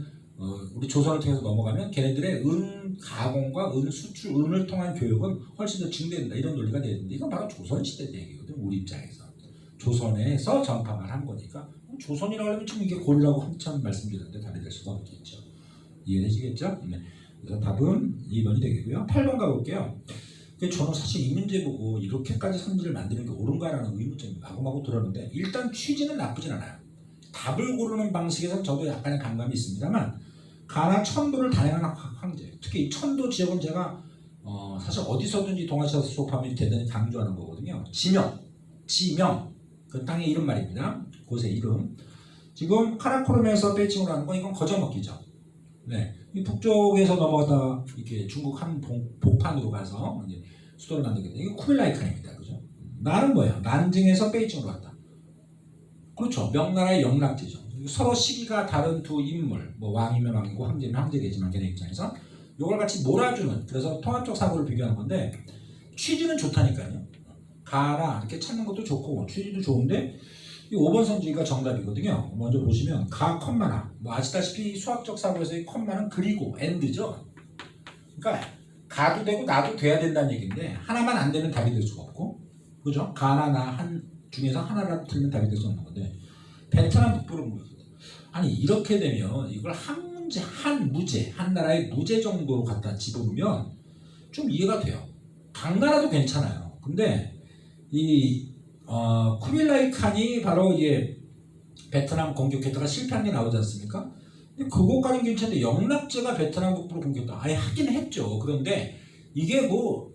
우리 조선을 통해서 넘어가면 걔네들의 은 가공과 은 수출, 은을 통한 교육은 훨씬 더 증대된다. 이런 논리가 되는데 이건 바로 조선시대 얘기거든. 우리 입장에서. 조선에서 전파를 한 거니까 조선이라고 하면 지금 이게 고리라고 한참 말씀드렸는데 다리 될 수가 없겠죠. 이해되시겠죠? 네. 그래서 답은 2번이 되겠고요. 8번 가볼게요. 저는 사실 이 문제 보고 이렇게까지 선지를 만드는 게 옳은가라는 의문점이 마구마구 들었는데 일단 취지는 나쁘진 않아요. 답을 고르는 방식에서 저도 약간의 감감이 있습니다만 가나 천도를 다양한 황제, 특히 이 천도 지역은 제가 사실 어디서든지 동아시아에서 수업하면 대단히 강조하는 거거든요. 지명, 그 땅의 이름 말입니다. 곳의 이름. 지금 카라코름에서 베이징으로 하는 건 이건 거저먹기죠. 네, 이 북쪽에서 넘어가다 이렇게 중국 한 복판으로 가서 이제 수도를 만들게 돼. 이거 쿠빌라이 칸입니다, 그죠? 나는 뭐야? 난징에서 베이징으로 갔다. 그렇죠. 명나라의 영락지죠. 서로 시기가 다른 두 인물, 뭐 왕이면 왕이고 황제면 황제되지만 걔네 입장에서 이걸 같이 몰아주는. 그래서 통합적 사고를 비교하는 건데 취지는 좋다니까요. 가라 이렇게 찾는 것도 좋고 취지도 좋은데 이 5번 선지가 정답이거든요. 먼저 보시면 가 컴마나 뭐 아시다시피 수학적 사고에서의 컴마는 그리고 엔드죠. 그러니까 가도 되고 나도 돼야 된다는 얘기인데 하나만 안 되면 답이 될 수가 없고 그죠? 가나 나 한 중에서 하나라도 틀리면 답이 될 수 없는 건데 베트남 북부를 모르거든. 아니 이렇게 되면 이걸 한 문제 한 무제 한 나라의 무제 정도로 갖다 집어넣으면 좀 이해가 돼요. 당나라도 괜찮아요. 근데 이 쿠빌라이 칸이 바로 이게 베트남 공격했다가 실패한 게 나오지 않습니까? 근데 그거까지는 괜찮은데 영락제가 베트남 북부를 공격했다. 아예 하긴 했죠. 그런데 이게 뭐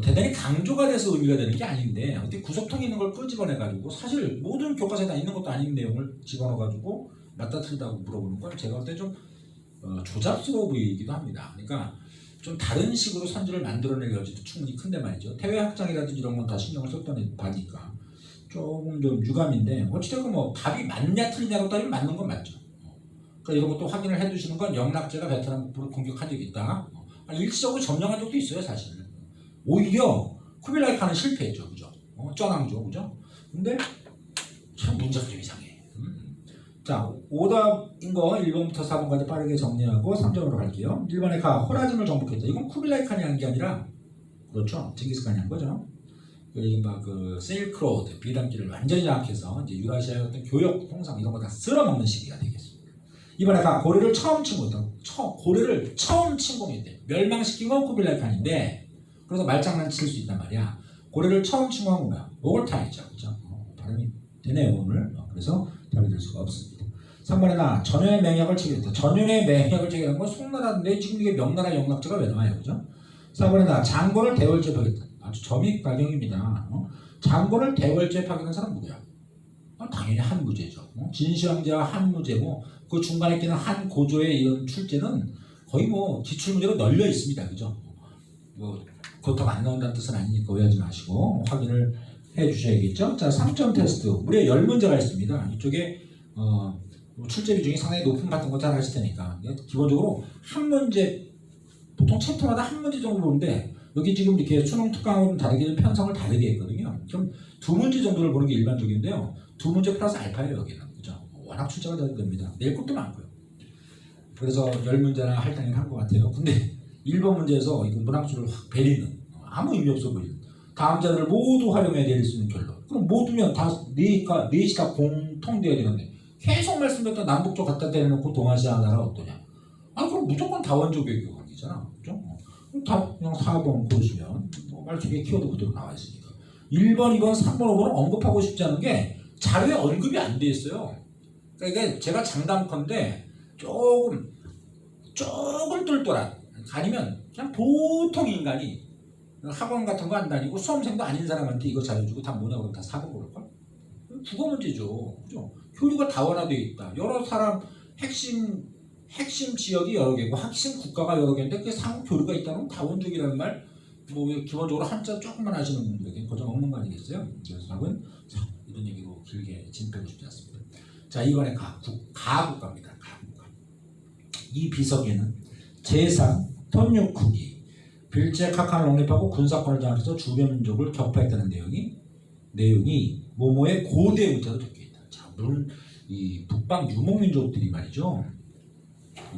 대단히 강조가 돼서 의미가 되는 게 아닌데 어떻게 구석통에 있는 걸 끄집어내가지고 사실 모든 교과서에 다 있는 것도 아닌 내용을 집어넣어가지고 맞다 틀리다고 물어보는 건 제가 볼 때 좀 조잡스러워 보이기도 합니다. 그러니까 좀 다른 식으로 선지를 만들어낼 여지도 충분히 큰데 말이죠. 태외학장이라든지 이런 건 다 신경을 썼던 바니까 조금 좀 유감인데 어찌됐건 뭐 답이 맞냐 틀리냐로 따지면 맞는 건 맞죠. 그러니까 이런 것도 확인을 해두시는 건 영락제가 베트남 북부를 공격한 적이 있다. 아니, 일시적으로 점령한 적도 있어요, 사실. 오히려 쿠빌라이 칸은 실패했죠, 그죠? 쩌낭죠, 그죠? 근데 참 문제가 좀 이상해. 자, 오답인 거 1번부터 4번까지 빠르게 정리하고 3점으로 갈게요. 1번에 가, 호라즘을 정복했다. 이건 쿠빌라이 칸이 한 게 아니라, 그렇죠, 징기스칸이 한 거죠. 그 세일크로드 비단길을 완전히 장악해서 이제 유라시아의 어떤 교역, 통상 이런 거 다 쓸어먹는 시기가 되겠습니다. 이번에 가 고려를 처음 침공했다. 고려를 처음 침공했대. 멸망시킨 건 쿠빌라이 칸인데, 그래서 말장난 칠 수 있단 말이야. 고려를 처음 침공한 건 뭐야? 모골타이죠, 그죠? 발음이 되네요 오늘. 그래서 답이 될 수가 없습니다. 3번에 나 전현의 맹약을 체결했다. 전현의 맹약을 체결한 건 송나라인데 지금 이게 명나라 영락제가 왜 나와요, 그죠? 4번에 나 장고를 대월제 파견했다. 아주 점입가경입니다. 장고를 대월제 파견한 사람 누구야? 당연히 한무제죠. 진시황제와 한무제고 그 중간에 끼는 한고조의 이런 출제는 거의 뭐 기출문제로 널려 있습니다, 그죠? 뭐 그렇다고 안 나온다는 뜻은 아니니까 오해하지 마시고 확인을 해주셔야겠죠. 자, 3점 테스트 무려 10문제가 있습니다. 이쪽에 출제비 중에 상당히 높은 같은 거 잘 하실 테니까 기본적으로 한 문제, 보통 챕터마다 한 문제 정도 보는데 여기 지금 이렇게 수능 특강은 다르게 편성을 다르게 했거든요. 그럼 2문제 정도를 보는 게 일반적인데요. 2문제 플러스 알파예요, 여기는. 그죠? 워낙 출제가 잘 됩니다. 낼 것도 많고요. 그래서 10문제나 할당을 한 것 같아요. 근데 1번 문제에서 이거 문항수를 확 베리는 아무 의미 없어 보이는 다음 자들을 모두 활용해야 될 수 있는 결론. 그럼 모두면 다 넷이 다 공통돼야 되는데 계속 말씀드렸던 남북쪽 갖다 대놓고 동아시아 나라 어떠냐? 그럼 무조건 다원조 교육의 관계잖아, 그죠? 그럼 다 그냥 4번 보시면 말속에 키워드 그대로 나와 있으니까 1번, 2번, 3번, 5번은 언급하고 싶지 않은 게 자료에 언급이 안 돼 있어요. 그러니까 이게 제가 장담컨대 조금 똘똘한 아니면 그냥 보통 인간이 학원 같은 거 안 다니고 수험생도 아닌 사람한테 이거 잘해주고 다 뭐냐 그러면 다 4번 고를걸? 국어 문제죠, 그죠? 교류가 다원화되어 있다. 여러 사람 핵심 지역이 여러 개고 핵심 국가가 여러 개인데 그게 상호 교류가 있다면 다원족이라는 말 뭐 기본적으로 한자 조금만 아시는 분들에게 거정 없는 거 아니겠어요? 그래서 답은 이런 얘기로 길게 진입하고 싶지 않습니다. 자, 이번에 가국가입니다. 가국가. 이 비석에는 제상, 톤유쿠기, 빌제 카칸을 독립하고 군사권을 장악해서 주변 민족을 격파했다는 내용이 모모의 고대 문자로 적혀있다. 자, 물론 이 북방 유목민족들이 말이죠.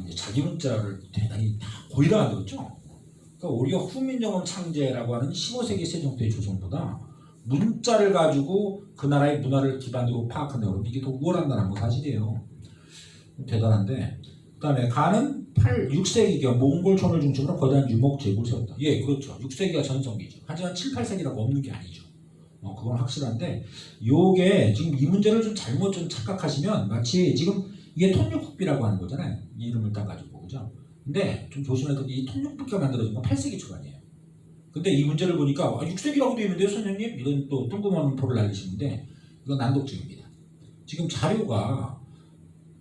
이제 자기 문자를 대단히 다 거의 다 만들었죠. 그러니까 오히려 후민정음 창제라고 하는 15세기 세종 때의 조선보다 문자를 가지고 그 나라의 문화를 기반으로 파악한다고 이게 더 우월한 나라는 거 사실이에요. 대단한데 그다음에 가는 6세기경 몽골촌을 중심으로 거대한 유목 제국을 세웠다. 예, 그렇죠. 6세기가 전성기죠. 하지만 7, 8세기라고 없는 게 아니죠. 그건 확실한데 요게 지금 이 문제를 좀 잘못 좀 착각하시면 마치 지금 이게 톤유쿠비라고 하는 거잖아요. 이 이름을 딱 가지고, 그죠? 근데 좀 조심해야 될 게 이 톤유쿠비가 만들어진 건 8세기 초반이에요. 근데 이 문제를 보니까 6세기라고 되어 있는데요, 선생님? 이런 또 뜬금없는 포를 날리시는데 이건 난독증입니다. 지금 자료가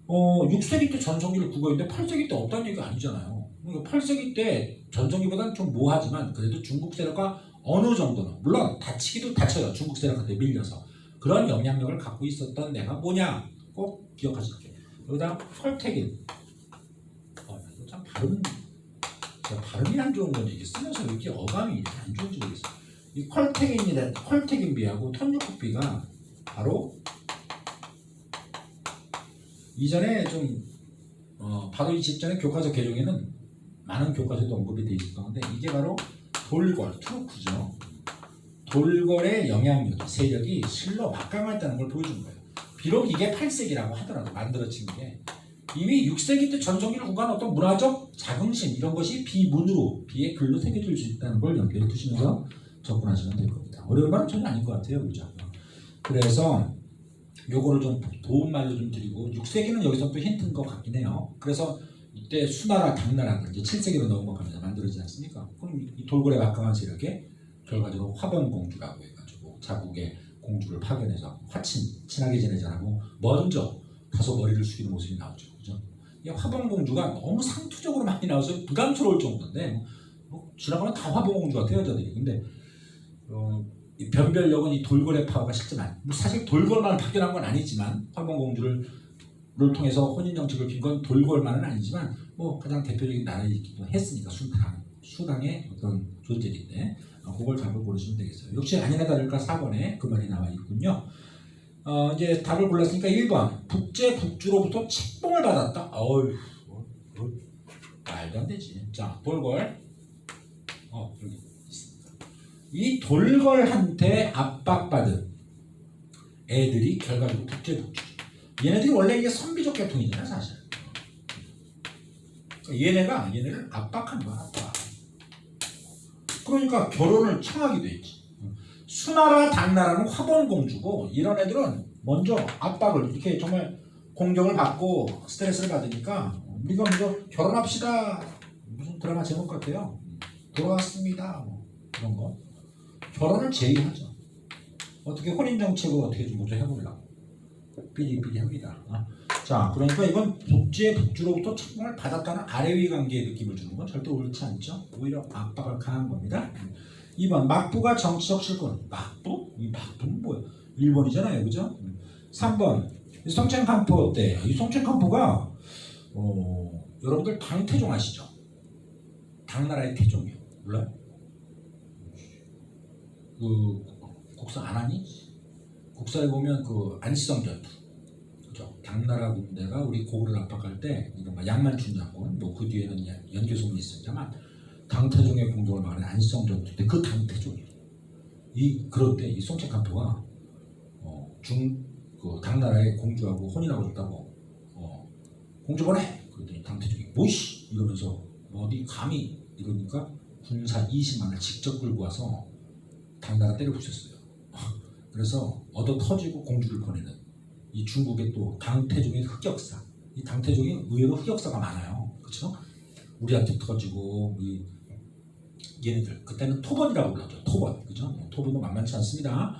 6세기 때 전성기를 국어했는데 8세기 때 없다는 얘기가 아니잖아요. 그러니까 8세기 때 전성기보다는 좀 모하지만 그래도 중국 세력과 어느 정도는 물론 다쳐요. 중국 세력한테 밀려서 그런 영향력을 갖고 있었던 데가 뭐냐 꼭 기억하실게요. 여기다 펄텍인 이거 참 발음이 안 좋은 건지 이게 쓰면서 왜 이렇게 어감이 이렇게 안 좋은지 모르겠어요. 이 컬텍인비하고 톤유쿠비가 바로 이전에 좀 바로 이 직전에 교과서 개정에는 많은 교과서도 언급이 되어 있었는데 이게 바로 돌궐, 투르크죠. 돌궐의 영향력, 세력이 실로 막강했다는 걸 보여준 거예요. 비록 이게 8세기라고 하더라도 만들어진 게 이미 6세기 때 전성기를 구가한 어떤 문화적 자긍심 이런 것이 비의 글로 새겨질 수 있다는 걸 염두에 두시면서 접근하시면 될 겁니다. 어려운 말은 전혀 아닌 것 같아요, 그죠? 그래서 요거를 좀 도움말로 좀 드리고 6세기는 여기서 또 힌트인 것 같긴 해요. 그래서 이때 수나라, 당나라가 이제 7세기로 넘어가면서 만들어지지 않습니까? 그럼 이 돌궐의 막강한 세력에 결과적으로 화번공주라고 해가지고 자국의 공주를 파견해서 친하게 지내자라고 먼저 가서 머리를 숙이는 모습이 나오죠. 그죠? 이 화번공주가 너무 상투적으로 많이 나와서 부담스러울 정도인데 지나가면 다 화번공주 같아요, 여자들이. 근데 이 변별력은 이 돌궐의 파워가 실제만 사실 돌궐만 파견한 건 아니지만 화번공주를 통해서 혼인 정책을 핀 건 돌궐만은 아니지만 뭐 가장 대표적인 나라이기도 했으니까 순탄 수당의 어떤 존재인데 그걸 답을 고르시면 되겠어요. 역시 아니나 다를까 4번에 그 말이 나와 있군요. 이제 답을 골랐으니까 1번 북제 북주로부터 책봉을 받았다. 어휴, 말도 안 되지. 자, 돌걸. 여기 있습니다. 이 돌걸한테 압박받은 애들이 결과적으로 북제 북주. 얘네들이 원래 이게 선비족 계통이잖아 사실. 얘네를 압박한 거야. 압박. 그러니까 결혼을 청하기도 했지. 수나라 당나라는 화본공주고 이런 애들은 먼저 압박을 이렇게 정말 공격을 받고 스트레스를 받으니까 우리가 먼저 결혼합시다. 무슨 드라마 제목 같아요. 돌아왔습니다. 뭐 그런 거. 결혼을 제의하죠. 어떻게 혼인정책을 어떻게 좀 먼저 해보려고. 삐리삐리합니다. 자, 그러니까 이건 북제 북주로부터 책봉을 받았다는 아래위 관계의 느낌을 주는 건 절대 옳지 않죠. 오히려 압박을 가한 겁니다. 2번 막부가 정치적 실권. 막부? 이 막부는 뭐야? 일본이잖아요, 그죠? 3번 성첸칸포 때 이 성첸칸포가 여러분들 당태종 아시죠? 당나라의 태종이요. 몰라요? 그 국사 안 하니? 국사에 보면 그 안시성 전투, 그죠? 당나라 군대가 우리 고구려를 압박할 때 이른바 양만춘 장군, 뭐 그 뒤에는 연개소문이 있습니다만 당태종의 공격을 막은 안시성 전투 때 그 당태종이에요. 그럴 때 이 송첸칸포가 그 당나라의 공주하고 혼인하고 싶다고 공주 보내. 그랬더니 당태종이 뭐시 이러면서 어디 감히 이러니까 군사 20만을 직접 끌고 와서 당나라 때려 부셨어요. 그래서 얻어 터지고 공주를 보내는 이 중국의 또 당태종의 흑역사. 이 당태종이 의외로 흑역사가 많아요. 그렇죠? 우리한테 터지고 얘네들 그때는 토번이라고 불렀죠. 토번. 그죠? 토번도 만만치 않습니다.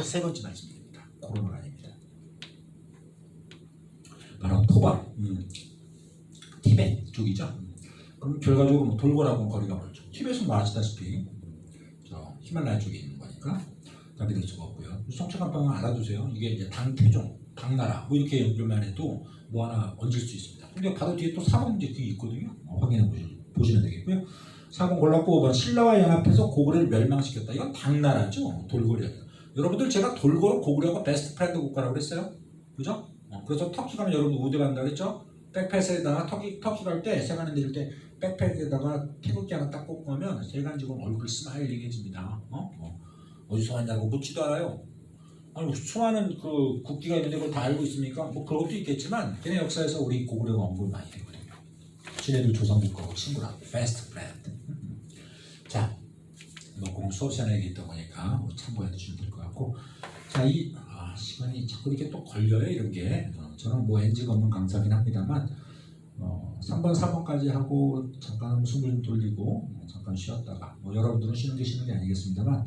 세 번째 말씀드립니다. 코로나가 아닙니다. 바로 토번. 티벳 쪽이죠. 그럼 결과적으로 뭐 돌고라고 거리가 멀죠. 티벳은 뭐 아시다시피 저 히말라야 쪽에 있는 거니까 답이 될 수가 없고요. 성체감방은 알아두세요. 이게 이제 당태종, 당나라 뭐 이렇게 연결만 해도 뭐 하나 얹을 수 있습니다. 근데 바로 뒤에 또 4번 문제 그게 있거든요. 확인해 보시면 되겠고요. 4번 골랐고 5번 신라와 연합해서 고구려를 멸망시켰다. 이건 당나라죠. 돌고래. 여러분들 제가 돌고래 고구려가 베스트 프렌드 국가라고 그랬어요. 그죠? 그래서 터키 가면 여러분 우대 간다 그랬죠? 백팩에다가 터키 갈 때 세관에 내릴 때 백팩에다가 태극기 하나 딱 꽂고 하면 세관 직원 얼굴 스마일링해집니다. 어디서 왔냐고 묻지도 않아요. 아니 수많은 그 국기가 있는데 그걸 다 알고 있습니까? 뭐 그런 것도 있겠지만 걔네 역사에서 우리 고구려가 언급을 많이 했거든요. 지네들 조상국가고 친구라 베스트 프렌드. 자, 뭐 공부 수업 시간에 얘기했다 보니까 뭐 참고해 주시면 될 것 같고, 자, 시간이 자꾸 이렇게 또 걸려요 이런 게. 저는 뭐 NG가 없는 강사긴 합니다만 3번 4번까지 하고 잠깐 숨을 좀 돌리고 잠깐 쉬었다가 뭐 여러분들은 쉬는 게 아니겠습니다만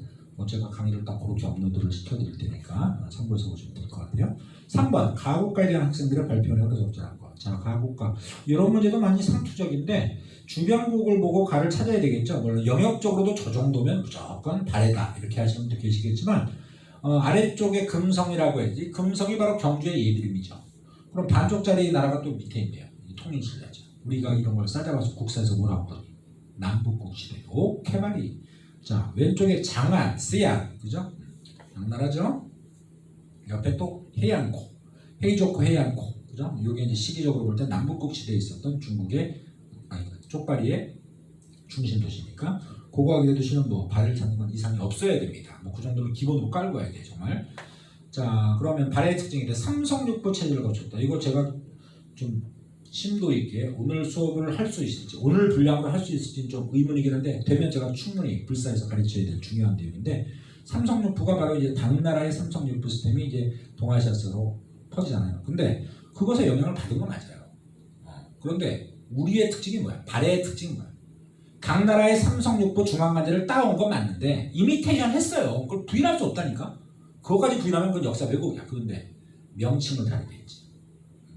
제가 강의를 딱 그렇게 업로드를 시켜드릴 테니까 참고해서 보시면 될 것 같아요. 3번 가국가에 대한 학생들의 발표는 어렵지않은 것. 자, 가국가 이런 문제도 많이 상투적인데 주변국을 보고 가를 찾아야 되겠죠. 물론 영역적으로도 저 정도면 무조건 발해다 이렇게 하시는 분도 계시겠지만 아래쪽에 금성이라고 해야지. 금성이 바로 경주의 예드림이죠. 그럼 반쪽짜리 나라가 또 밑에 있네요. 통일신라죠. 우리가 이런 걸 싸잡아서 국사에서 뭐라고 하거든요. 남북국시대. 오케이 말이. 자, 왼쪽에 장안, 쓰양, 그죠? 당나라죠. 옆에 또 해안고, 헤이조코 해안고, 그죠? 이게 이제 시기적으로 볼 때 남북국시대에 있었던 중국의 쪽발이의 중심 도시니까 고고하게 되시는 뭐 발을 잡는 건 이상이 없어야 됩니다. 뭐 그 정도는 기본으로 깔고 와야 돼 정말. 자, 그러면 발해의 특징인데 삼성육부 체제를 거쳤다. 이거 제가 좀 심도 있게 오늘 수업을 할 수 있을지, 오늘 분량으로 할 수 있을지 좀 의문이긴 한데 되면 제가 충분히 불사에서 가르쳐야 될 중요한 내용인데, 삼성육부가 바로 이제 당나라의 삼성육부 시스템이 이제 동아시아로 퍼지잖아요. 근데 그것에 영향을 받은 건 맞아요. 그런데 우리의 특징이 뭐야? 발해의 특징이 뭐야? 당나라의 삼성육부 중앙관제를 따온 건 맞는데 이미테이션 했어요. 그걸 부인할 수 없다니까. 그거까지 부인하면 그건 역사 왜곡이야. 그런데 명칭을 다르게 했지.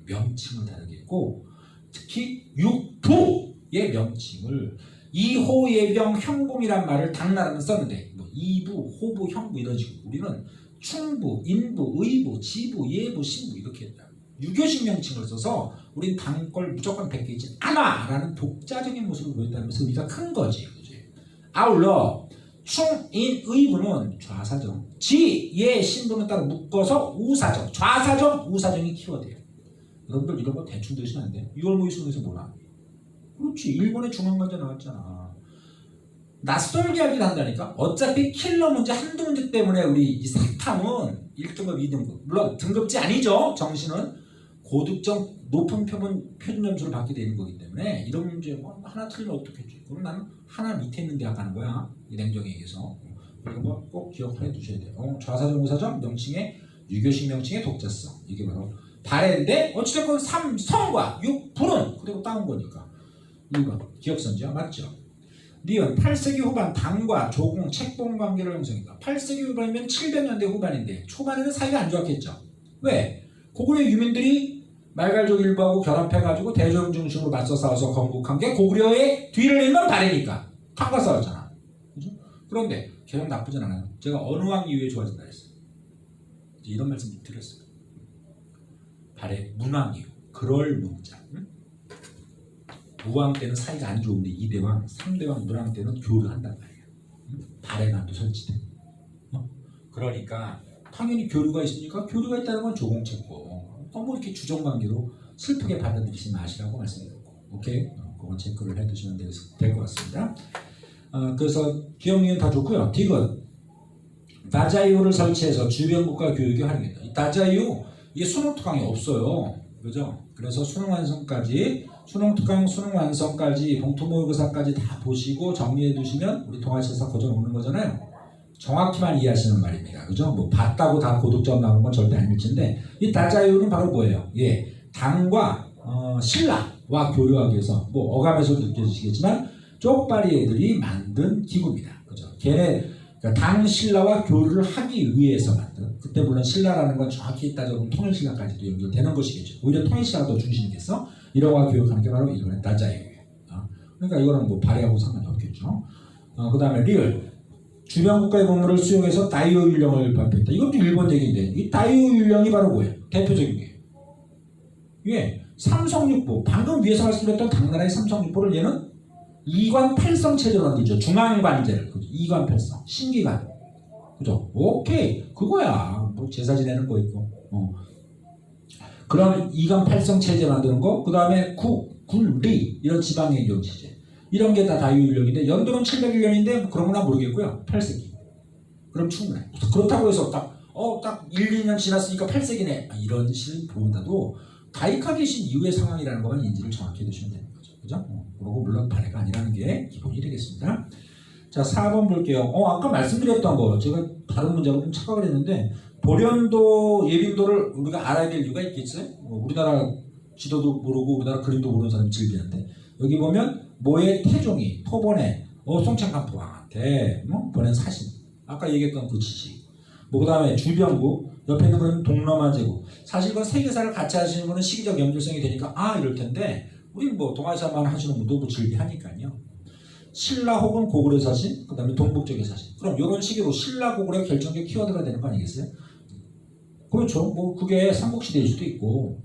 명칭을 다르게 했고, 특히 육부의 명칭을 이호예병 형공이란 말을 당나라는 썼는데 뭐 이부, 호부, 형부 이런 식으로 우리는 충부, 인부, 의부, 지부, 예부, 신부 이렇게 했다. 유교식 명칭을 써서 우린 당걸 무조건 베끼지 않아라는 독자적인 모습을 보였다는 것은 의미가 큰 거지. 그치? 아울러 충인 의부는 좌사정, 지의 신부는 따로 묶어서 우사정, 좌사정, 우사정이 키워드예요. 여러분들 이런 거 대충 드시면 안 돼요. 6월 모의수능에서 뭐라? 그렇지, 일본의 중앙관제 나왔잖아. 낯설게 하긴 한다니까. 어차피 킬러 문제 한두 문제 때문에 우리 이 사탐은 1등급, 2등급, 물론 등급제 아니죠. 정시는 고득점 높은 표준 점수를 받게 되는 거기 때문에 이런 문제 뭐 하나 틀리면 어떻겠지. 그럼 나는 하나 밑에 있는 대학 가는 거야. 이 냉정에 의해서. 이런 거 꼭 기억해 두셔야 돼요. 좌사정, 우사정, 명칭의 유교식 명칭의 독자성. 이게 바로 발해인데 어찌됐건 3성과 6불은 그대로 따온 거니까. 1번 기억선지야 맞죠? 니은 8세기 후반 당과 조공, 책봉 관계를 형성했다. 8세기 후반이면 700년대 후반인데 초반에는 사이가 안 좋았겠죠. 왜? 고구려 유민들이 말갈족 일부하고 결합해가지고 대조영 중심으로 맞서 싸워서 건국한 게 고구려의 뒤를 잇는 발해니까 당과 싸웠잖아. 그죠? 그런데 개혁 나쁘진 않아요. 제가 어느 왕 이후에 좋아진다 했어요. 이런 말씀 드렸어요. 발해 문왕 이후 그럴 문자. 응? 무왕 때는 사이가 안 좋은데 2대왕, 3대왕, 문왕 때는 교류한단 말이야. 응? 발해만도 설치돼. 그러니까 당연히 교류가 있으니까 교류가 있다는 건 조공책고 너무 이렇게 주종관계로 슬프게 받아들이지 마시라고 말씀드렸고 오케이? 그건 체크를 해두시면 될 것 같습니다. 그래서 기억니은 다 좋고요. 디귿 다자이오를 설치해서 주변국가 교육에 활용했다. 이 다자이오 이게 수능 특강이 없어요. 그죠? 그래서 수능 완성까지 수능 특강, 수능 완성까지 봉투모의고사까지 다 보시고 정리해 두시면 우리 동아시아사 고전 오는 거잖아요. 정확히만 이해하시는 말입니다. 그죠? 뭐 봤다고 다 고득점 나오는 건 절대 아닐텐데 이 다자유는 바로 뭐예요? 예, 당과 신라와 교류하기 위해서 뭐 어감에서도 느껴지시겠지만 쪽발이 애들이 만든 기구입니다. 그죠? 걔네 그러니까 당 신라와 교류를 하기 위해서 만든 그때 물론 신라라는 건 정확히 따져보면 통일신라까지도 연결되는 것이겠죠. 오히려 통일신라가 더 중심이겠어? 이러와 교육하는 게 바로 이거는 다자유예요. 그러니까 이거는 뭐 발해하고 상관이 없겠죠. 그 다음에 리을 주변국가의 법률을 수용해서 다이오 율령을 발표했다. 이것도 일본 얘기인데 이 다이오 율령이 바로 뭐예요? 대표적인 게 예, 삼성육부 방금 위에서 말씀드렸던 당나라의 삼성육부를 얘는 이관팔성 체제로 만들죠. 중앙관제를 이관팔성 신기관 그죠? 오케이 그거야. 뭐 제사 지내는 거 있고 그런 이관팔성 체제 만드는 거. 그 다음에 군리 이런 지방의 율령 체제 이런 게 다 다유율령인데 연도는 701년인데 뭐 그런 거나 모르겠고요. 8세기. 그럼 충분해. 그렇다고 해서 딱 1, 2년 지났으니까 8세기네. 이런 식을 보다도 가이카 계신 이후의 상황이라는 것만 인지를 정확히 해두시면 되는 거죠. 그죠? 그리고 물론 발해가 아니라는 게 기본이 되겠습니다. 자, 4번 볼게요. 아까 말씀드렸던 거 제가 다른 문제하고 좀 착각을 했는데 도련도, 예빈도를 우리가 알아야 될 이유가 있겠어요? 우리나라 지도도 모르고 우리나라 그림도 모르는 사람이 질비한데 여기 보면 모의 태종이 토본에 송창간포왕한테 보낸 사신 아까 얘기했던 그 지식 그 다음에 주변국 옆에 있는 건 동남아 제국 사실 이건 세계사를 같이 하시는 분은 시기적 연결성이 되니까 이럴 텐데 우리 뭐 동아시아만 하시는 분도 뭐 질비하니까요. 신라 혹은 고구려 사신 그 다음에 동북쪽의 사신 그럼 이런 식으로 신라 고구려 결정적 키워드가 되는 거 아니겠어요? 그렇죠. 뭐 그게 삼국시대일 수도 있고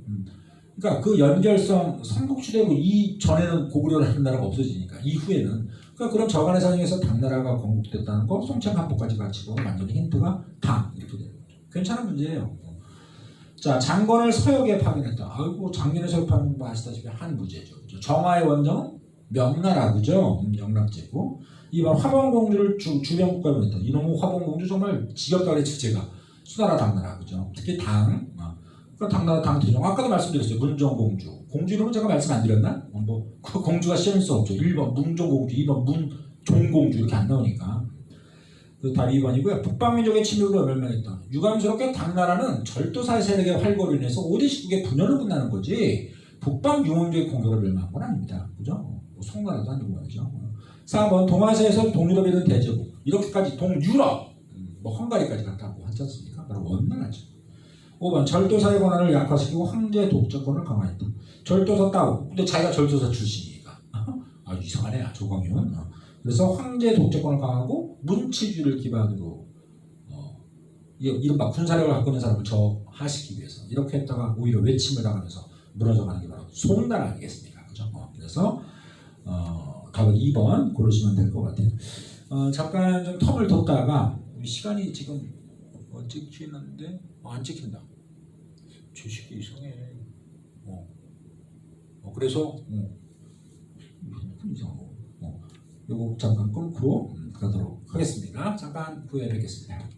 그러니까 그 연결성 삼국시대고 이 전에는 고구려라는 나라가 없어지니까 이후에는 그러니까 그런 저간의 사정에서 당나라가 건국됐다는 거 송창간포까지 같이 보고 완전히 힌트가 당 이렇게 되는 거죠. 괜찮은 문제예요. 자 장건을 서역에 파견했다. 아이고 작년에 서역 파견 뭐 아시다시피 한 무제죠. 정화의 원정은 명나라 그죠? 영락제고 이번 화봉공주를 주변국가로 보냈다. 이놈의 화봉공주 정말 지겹다 그랬죠 제가. 수나라 당나라 그죠? 특히 당 당나라 당태종 아까도 말씀드렸어요. 문종공주 공주 이름은 제가 말씀 안 드렸나? 그 공주가 시험일 수 없죠. 1번 문종공주 2번 문종공주 이렇게 안 나오니까 그 답이 2번이고요. 북방민족의 침입으로 멸망했다. 유감스럽게 당나라는 절도사의 세력의 활거로 인해서 5대 19개 분열을 끝나는 거지 북방 유목민족의 공격을 멸망한 건 아닙니다. 그죠? 송나라도 아니고 말이죠. 4번 동아시아에서 동유럽에 있는 대제국 이렇게까지 동유럽 헝가리까지 갔다고 하지 않습니까? 바로 원나라죠. 5번 절도사의 권한을 약화시키고 황제 독점권을 강화했다. 절도사 따오. 근데 자기가 절도사 출신이니까. 이상하네. 조광윤. 그래서 황제 독점권을 강화하고 문치주의를 기반으로 이른바 군사력을 갖고 있는 사람을 저하시키기 위해서 이렇게 했다가 오히려 외침을 당하면서 무너져가는 게 바로 송달 아니겠습니까? 그죠? 그래서 답은 2번 고르시면 될 것 같아요. 잠깐 좀 텀을 뒀다가 시간이 지금 찍히는데 안 찍힌다. 주식이 이상해. 그래서 이상하고 요거 잠깐 끊고 가도록 하겠습니다. 잠깐 후에 뵙겠습니다.